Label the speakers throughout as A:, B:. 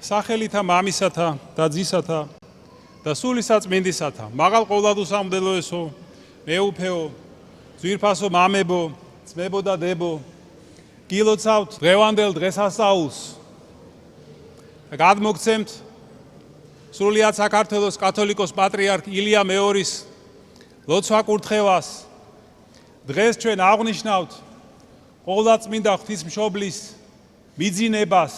A: სახელითა მამისათა და ძისათა და სული საწმინდისათა, მაღალ ყოვლადუსამდელოესო, მეუფეო, ძვირფასო მამებო, ძმებო და დებო, გილოცავთ დღევანდელ დღესასწაულს და გადმოგცემთ სრულიად საქართველოს კათოლიკოს პატრიარქ ილია მეორის ლოცვა-კურთხევას. დღეს ჩვენ აღნიშნავთ ყოვლადწმინდა ღვთისმშობლის მიძინებას.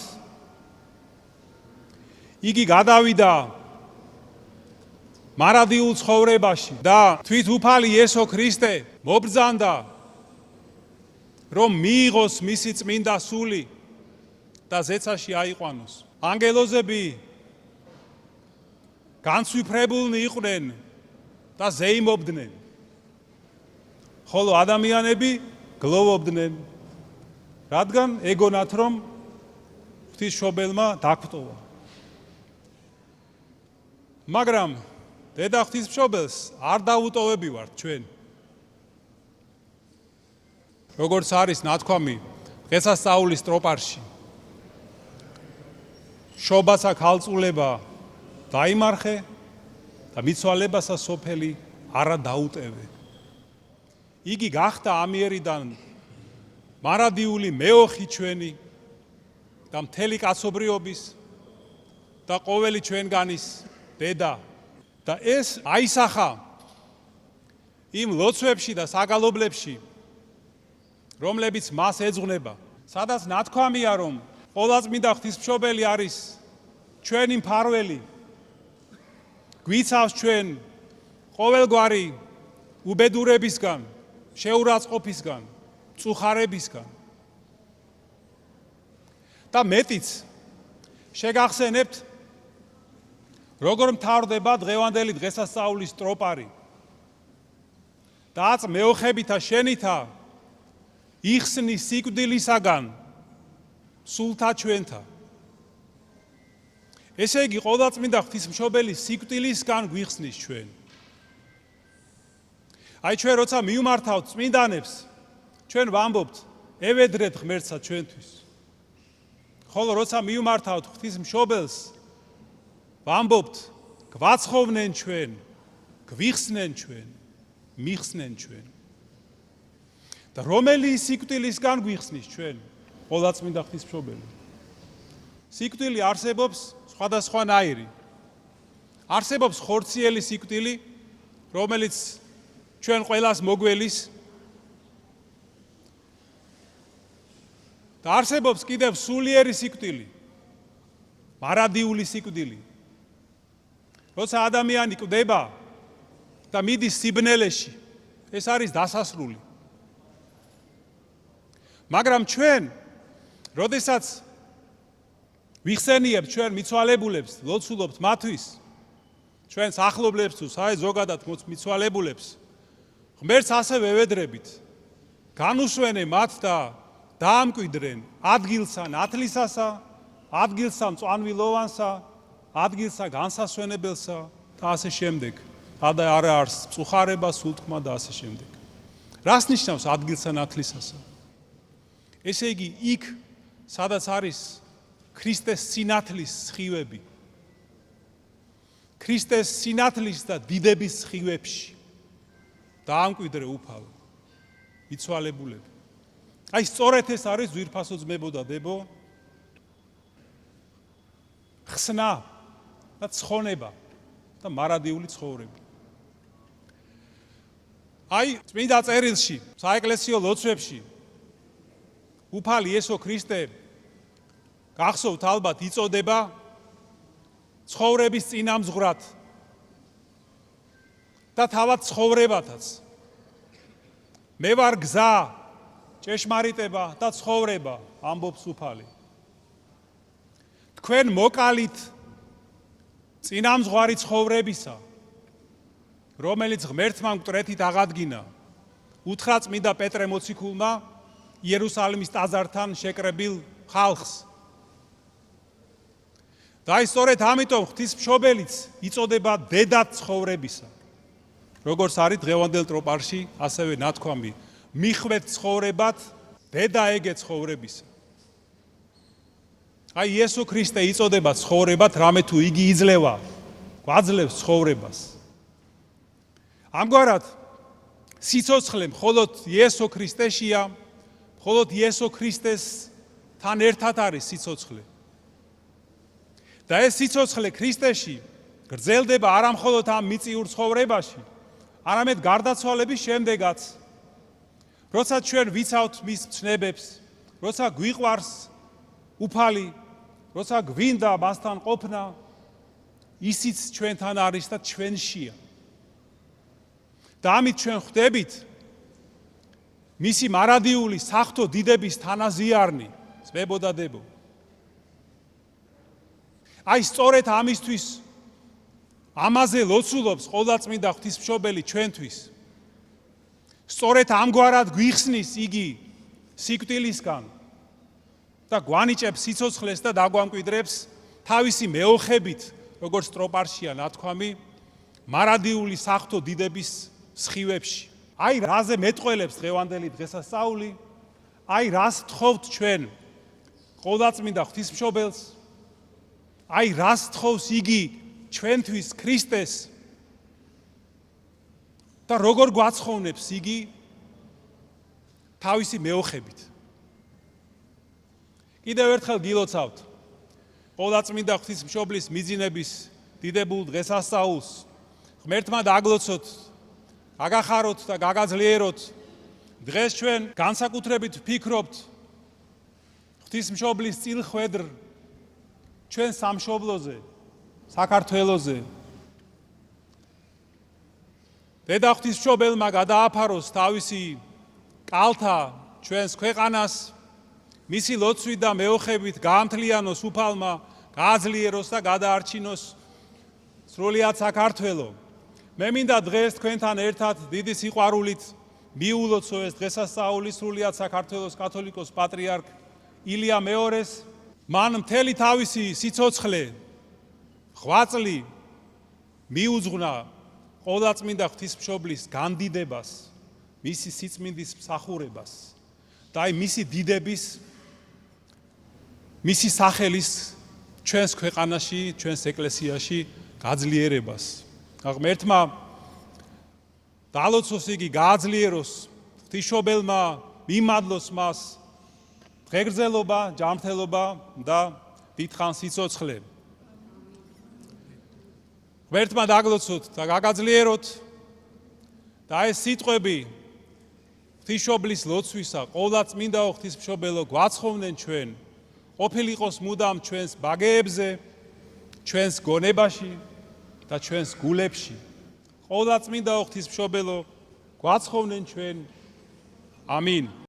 A: იგი გადავიდა მარადიულ ცხოვრებაში და თვით უფალი იესო ქრისტე მობრძანდა, რომ მიიღოს მისი წმინდა სული და ზეცაში აიყვანოს. ანგელოზები განცვიფრებულნი იყვნენ და ზეიმობდნენ, ხოლო ადამიანები გლოვობდნენ, რადგან ეგონათ, რომ ღვთისმშობელმა დაგვტოვა. მაგრამ დედა ღვთისმშობელს არ დაუტოვებივართ ჩვენ. როგორც არის ნათქვამი დღესასწაულის ტროპარში, შობასა ქალწულება დაიმარხე და მიცვალებასა სოფელი არა დაუტევე. იგი გახდა ამიერიდან მარადიული მეოხი ჩვენი და მთელი კაცობრიობის და ყოველი ჩვენგანის დედა და ეს აისახა იმ ლოცვებში და საგალობლებში, რომლებიც მას ეძღვნება, სადაც ნათქვამია, რომ ყოვლადწმინდა ღვთისმშობელი არის ჩვენი მფარველი, გვიცავს ჩვენ ყოველგვარი უბედურებისგან, შეურაცხყოფისგან, მწუხარებისგან. და მეტიც შეგახსენებთ, როგორ მთავრდება დღევანდელი დღესასწაულის ტროპარი. და მეოხებითა შენითა იხსნის სიკვდილისაგან სულთა ჩვენთა. ესე იგი, ყოვლადწმინდა ღვთისმშობელის სიკვდილისგან გვიხსნის ჩვენ. აი ჩვენ როცა მივმართავთ წმინდანებს, ჩვენ ვამბობთ, ევედრეთ ღმერთსა ჩვენთვის. ხოლო როცა მივმართავთ ღვთისმშობელს, ვამბობთ, გვაცხოვნენ ჩვენ, გვიხსნენ ჩვენ, მიხსნენ ჩვენ. და რომელი სიკვდილისგან გვიხსნის ჩვენ, ყოვლადწმინდა ღვთისმშობელი? სიკვდილი არსებობს სხვადასხვანაირი. არსებობს ხორციელი სიკვდილი, რომელიც ჩვენ ყველას მოგველის. და არსებობს კიდევ სულიერი სიკვდილი, მარადიული სიკვდილი. როცა ადამიანი კვდება და მიდის სიბნელეში, ეს არის დასასრული. მაგრამ ჩვენ, როდესაც ვიხსენიებთ ჩვენ მიცვალებულებს, ლოცულობთ მათთვის, ჩვენს ახლობლებს თუ საერთოდ ზოგადად მიცვალებულებს, ღმერთს ასევე ვედრებით, განუსვენე მათ და დაამკვიდრენ ადგილსა ნათლისასა, ადგილსა მწვანვილოვანსა, ადგილსა განსასვენებელსა და ასე შემდეგ. და არა არის მწუხარება, სულთქმა და ასე შემდეგ. რას ნიშნავს ადგილსა ნათლისასა? ესე იგი, იქ, სადაც არის ქრისტეს სინათლის სხივები, ქრისტეს სინათლის და დიდების სხივებში დაამკვიდრე უფალო, მიცვალებულები. აი სწორედ ეს არის ძვირფასო ძმებო და დებო, ხსნა და ცხონება და მარადიული ცხოვრება. აი წმინდა წერილში, საეკლესიო ლოცვებში უფალი იესო ქრისტე გახსოვთ ალბათ იწოდება ცხოვრების წინამძღვრად და თავად ცხოვრებათაც. მე ვარ გზა, ჭეშმარიტება და ცხოვრება, ამბობს უფალი. თქვენ მოკალით წინამძღვარი ცხოვრებისა, რომელიც ღმერთმა მკვდრეთით აღადგინა, უთხრა წმინდა პეტრე მოციქულმა იერუსალიმის ტაძართან შეკრებილ ხალხს. და აი სწორედ ამიტომ ღვთისმშობელიც იწოდება დედად ცხოვრებისა. როგორც არის დღევანდელ ტროპარში, ასევე ნათქვამი, მიხვეთ ცხოვრებად დედა ეგე ცხოვრებისა. აი იესო ქრისტე იწოდება ცხოვრებად, რამე თუ იგი იძლევა, გვაძლევს ცხოვრებას. ამგვარად სიცოცხლე მხოლოდ იესო ქრისტეშია, მხოლოდ იესო ქრისტესთან ერთად არის სიცოცხლე. და ეს სიცოცხლე ქრისტეში გრძელდება არა მხოლოდ ამ მიწიურ ცხოვრებაში, არამედ გარდაცვალების შემდეგაც. როცა ჩვენ ვიცავთ მის ცნებებს, როცა გვიყვარს უფალი, როცა გვინდა მასთან ყოფნა, ისიც ჩვენთან არის და ჩვენშია. და ამით ჩვენ ხვდებით მისი მარადიული საღვთო დიდების თანაზიარნი, წვებო და დებო. აი სწორედ ამისთვის ამაზე ლოცულობს ყოვლადწმინდა ღვთისმშობელი ჩვენთვის. სწორედ ამგვარად გვიხსნის იგი სიკვდილისგან და გვანიჭებს სიცოცხლეს და დაგვამკვიდრებს თავისი მეოხებით, როგორც ტროპარშია ნათქვამი, მარადიული საღვთო დიდების სხივებში. აი რაზე მეტყველებს დღევანდელი დღესასწაული, აი რას თხოვთ ჩვენ ყოვლადწმინდა ღვთისმშობელს, აი რას თხოვს იგი ჩვენთვის ქრისტეს და როგორ გვაცხოვნებს იგი თავისი მეოხებით. კიდევ ერთხელ გილოცავთ ყოვლადწმინდა ღვთისმშობლის მიძინების დიდებულ დღესასწაულს. ღმერთმა დაგლოცოთ, გაგახაროთ და გაგაძლიეროთ. დღეს ჩვენ განსაკუთრებით ვფიქრობთ ღვთისმშობლის წილხვედრ ჩვენ სამშობლოზე, საქართველოზე. დედა ღვთისმშობელმა გადააფაროს თავისი კალთა ჩვენს ქვეყანას, მისი ლოცვით და მეოხებით გაამთლიანოს უფალმა, გააძლიეროს და გადაარჩინოს სრულიად საქართველო. მე მინდა დღეს თქვენთან ერთად დიდი სიყვარულით მიულოცო ეს დღესასწაული სრულიად საქართველოს კათოლიკოს პატრიარქ ილია მეორეს. მან მთელი თავისი სიცოცხლე, ღვაწლი მიუძღვნა ყოვლადწმინდა ღვთისმშობლის გამდიდებას, მისი სიწმინდის მსახურებას და აი მისი დიდების, მისი სახელის ჩვენს ქვეყანაში, ჩვენს ეკლესიაში გაძლიერებას. ღმერთმა დალოცოს იგი, გააძლიეროს, ღვთისმშობელმა მიმადლოს მას ღეგრძელობა, ჯანმრთელობა და დიდხან სიცოცხლე. ღმერთმა დაგლოცოთ და გაგაძლიეროთ და ეს სიტყვები ღვთისმშობლის ლოცვისა, ყოვლადწმინდაო ღვთისმშობელო, გვაცხოვნენ ჩვენ, ყოფილიყოს მუდამ ჩვენს ბაგეებზე, ჩვენს გონებაში და ჩვენს გულებში. ყოვლადწმინდაო ღვთისმშობელო, გვაცხოვნენ ჩვენ. ამინ.